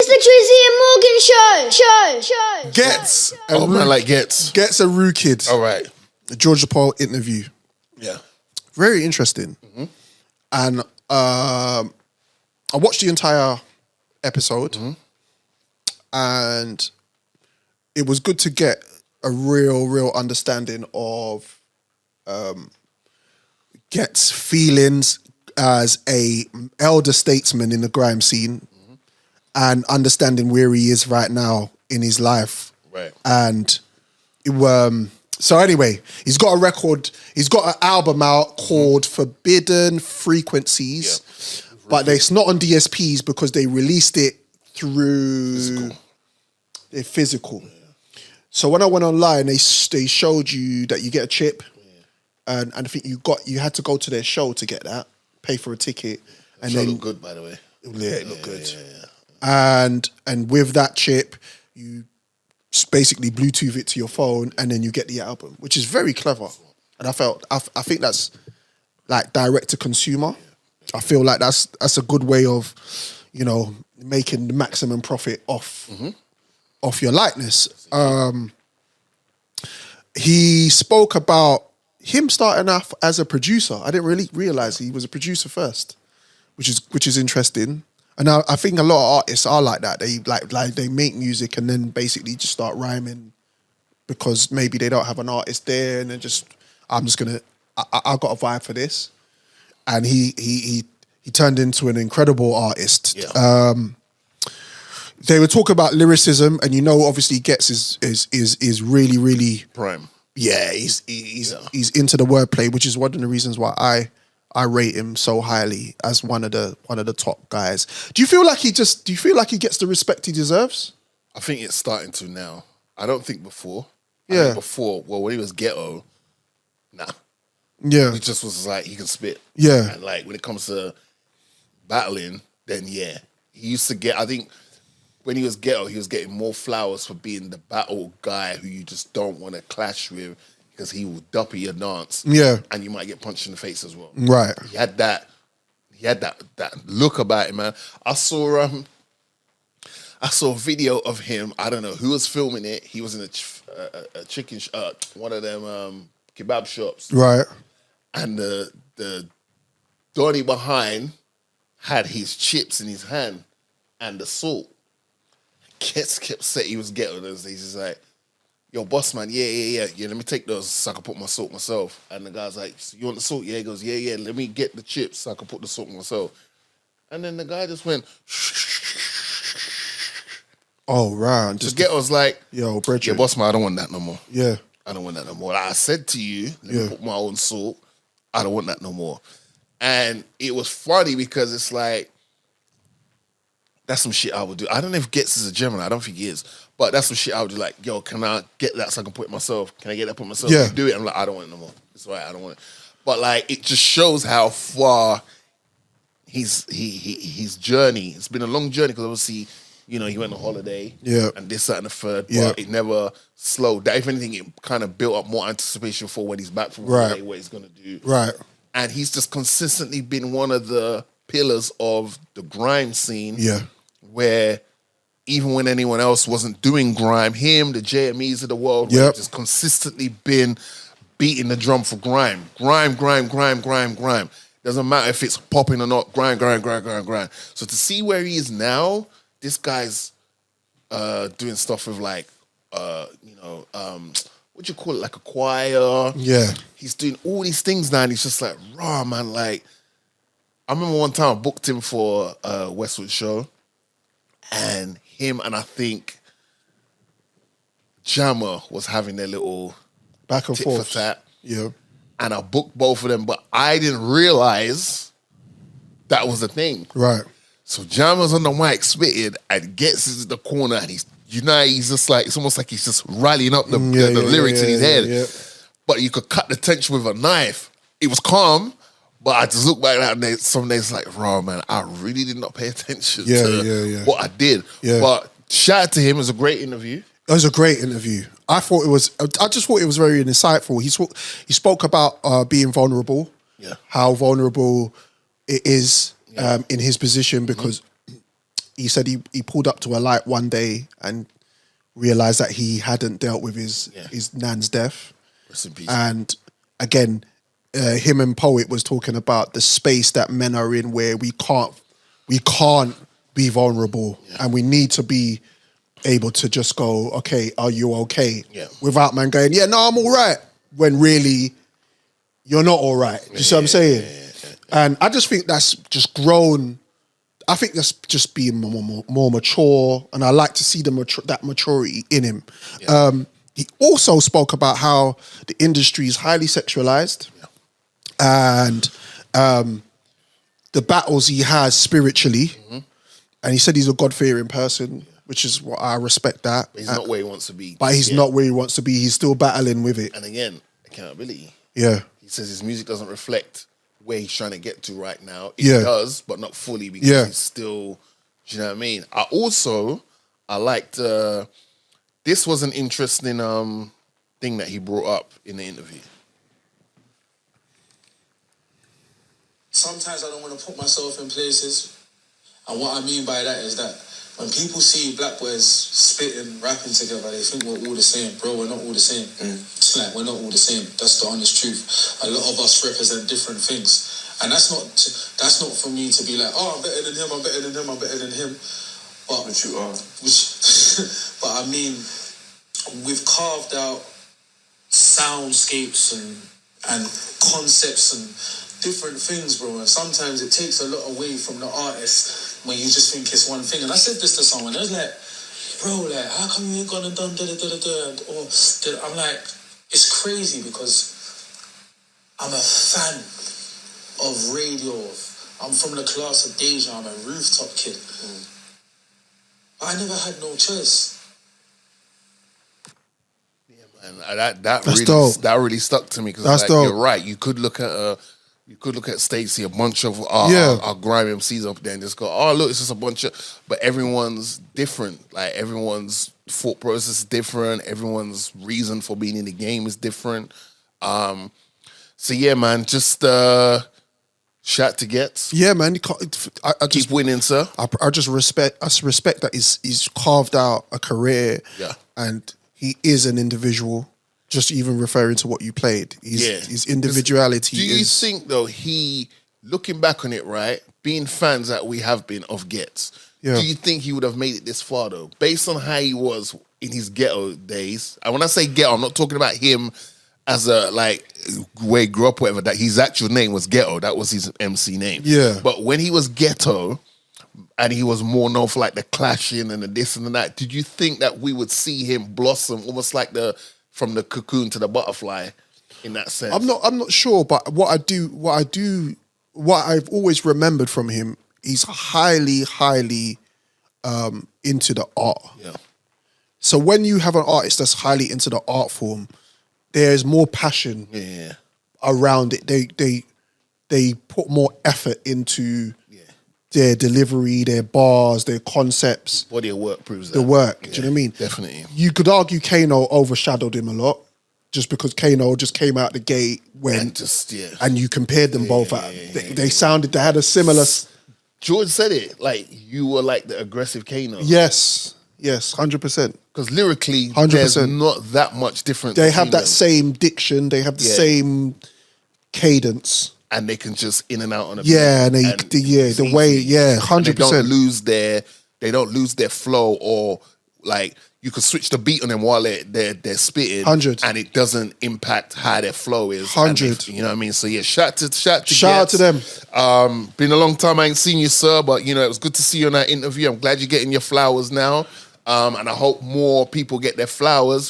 the Drizzy Morgan show. Ghetts. Oh, man, like Ghetts. Ghetts and Rue Kid. All right. The Georgia Paul interview. Yeah. Very interesting. And I watched the entire episode. And it was good to get a real understanding of Ghetts' feelings as a elder statesman in the grime scene and understanding where he is right now in his life. Right. And so anyway, he's got a record, he's got an album out called Forbidden Frequencies, but it's not on DSPs because they released it through physical. So when I went online, they showed you that you get a chip, and I think you had to go to their show to get that, pay for a ticket, and Show then looked good, by the way. Yeah, it looked good. And with that chip, you basically Bluetooth it to your phone, and then you get the album, which is very clever. And I think that's like direct to consumer. I feel like that's a good way of, making the maximum profit off your likeness. He spoke about him starting off as a producer. I didn't really realize he was a producer first, which is interesting. And I think a lot of artists are like that. They like they make music and then basically just start rhyming because maybe they don't have an artist there, and then I got a vibe for this. And he turned into an incredible artist. Yeah. They were talking about lyricism, and obviously Ghetts is really prime. Yeah, he's into the wordplay, which is one of the reasons why I rate him so highly as one of the top guys. Do you feel like he gets the respect he deserves? I think it's starting to now. I don't think before. Yeah. I think before, when he was ghetto, nah. Yeah. He just was like, he can spit. Yeah. And like when it comes to battling, then yeah. He used to get, I think when he was ghetto, he was getting more flowers for being the battle guy who you just don't want to clash with because he will duppy your dance. Yeah. And you might get punched in the face as well. Right. He had that look about him, man. I saw a video of him. I don't know who was filming it. He was in a chicken one of them kebab shops. Right. And the Donny behind had his chips in his hand and the salt. Ghetts kept saying he was getting those. He's just like, yo, boss man, yeah, let me take those so I can put my salt myself. And the guy's like, so you want the salt? Yeah, he goes, yeah, let me get the chips so I can put the salt myself. And then the guy just went, oh, right. Just Ghetto's like, yo, Bridget. Yeah, boss man, I don't want that no more. Yeah. I don't want that no more. Like I said to you, let me put my own salt. I don't want that no more. And it was funny because it's like, that's some shit I would do. I don't know if Ghetts is a Gemini. I don't think he is. But that's some shit I would do. Like, yo, can I get that so I can put it myself? Can I get that put myself? Yeah. Do it. I'm like, I don't want it no more. It's all right. I don't want it. But like, it just shows how far his journey. It's been a long journey because obviously, he went on holiday. Yeah. And this, that, and the third. Yeah. But it never slowed down. If anything, it kind of built up more anticipation for when he's back from holiday, what he's going to do. Right. And he's just consistently been one of the pillars of the grime scene. Yeah. Where even when anyone else wasn't doing grime, him, the JMEs of the world, just consistently been beating the drum for grime. Grime. Doesn't matter if it's popping or not, grime. So to see where he is now, this guy's doing stuff with like, what do you call it, like a choir. Yeah. He's doing all these things now and he's just like, raw, man. Like, I remember one time I booked him for a Westwood show. And him and I think Jammer was having their little back and tit forth. For tat. Yeah. And I booked both of them, but I didn't realize that was the thing. Right. So Jammer's on the mic spitting and Ghetts is in the corner and he's just like, it's almost like he's just rallying up the lyrics in his head. Yeah. But you could cut the tension with a knife. It was calm. But I just look back at that some days like, raw man, I really did not pay attention to what I did. Yeah. But shout out to him. It was a great interview. It was a great interview. I just thought it was very insightful. He spoke about being vulnerable. Yeah. How vulnerable it is in his position because he said he pulled up to a light one day and realized that he hadn't dealt with his nan's death. Rest in peace. And again, him and Poet was talking about the space that men are in where we can't be vulnerable, and we need to be able to just go, okay, are you okay? Yeah. Without man going, yeah, no, I'm all right, when really you're not all right. Do you see what I'm saying? And I just think that's just grown. I think that's just being more mature, and I like to see that maturity in him. Yeah. He also spoke about how the industry is highly sexualized, and the battles he has spiritually. And he said he's a God-fearing person, which is what I respect that. But he's not where he wants to be. But he's not where he wants to be. He's still battling with it. And again, accountability. Yeah. He says his music doesn't reflect where he's trying to get to right now. It does, but not fully, because he's still, do you know what I mean? I liked, this was an interesting thing that he brought up in the interview. Sometimes I don't want to put myself in places. And what I mean by that is that when people see black boys spitting, rapping together, they think we're all the same. Bro, we're not all the same. It's like, we're not all the same. That's the honest truth. A lot of us represent different things. And that's not for me to be like, oh, I'm better than him, I'm better than him, I'm better than him. But you are. But I mean, we've carved out soundscapes and concepts and different things, bro. And sometimes it takes a lot away from the artist when you just think it's one thing. And I said this to someone, I was like, bro, like, how come you ain't gone and done da-da-da-da-da? Or I'm like, it's crazy because I'm a fan of radio. I'm from the class of Deja. I'm a rooftop kid. I never had no choice. Yeah, man. That really stuck to me, because you're right. You could look at Stacey, a bunch of our grime MCs up there, and just go, oh, look, it's just a bunch of... But everyone's different. Like, everyone's thought process is different. Everyone's reason for being in the game is different. So, yeah, man, just shout to Ghetts. Yeah, man. I just keep winning, sir. I just respect that he's carved out a career, and he is an individual. Just even referring to what you played, his individuality. Do you think, though, looking back on it, right, being fans that we have been of Ghetts, do you think he would have made it this far, though, based on how he was in his ghetto days? And when I say ghetto, I'm not talking about him as a, like, where he grew up, whatever. That his actual name was Ghetto. That was his MC name. Yeah. But when he was ghetto, and he was more known for, like, the clashing and the this and the that, did you think that we would see him blossom almost like from the cocoon to the butterfly, in that sense? I'm not sure, but what I've always remembered from him, he's highly into the art. Yeah. So when you have an artist that's highly into the art form, there's more passion around it. They put more effort into their delivery, their bars, their concepts. Body of work proves that. The work, do you know what I mean? Definitely. You could argue Kano overshadowed him a lot, just because Kano just came out the gate and you compared them both. They had a similar... George said it, like, you were like the aggressive Kano. Yes, 100%. Because lyrically, 100%. there's not that much difference. They have that same diction, they have the same cadence. And they can just in and out on a beat. And the way, 100%. They don't lose their flow, or like you could switch the beat on them while they're spitting. 100. And it doesn't impact how their flow is. 100. You know what I mean? So yeah, shout out to them. Been a long time I ain't seen you, sir, but you know, it was good to see you on that interview. I'm glad you're getting your flowers now. And I hope more people get their flowers.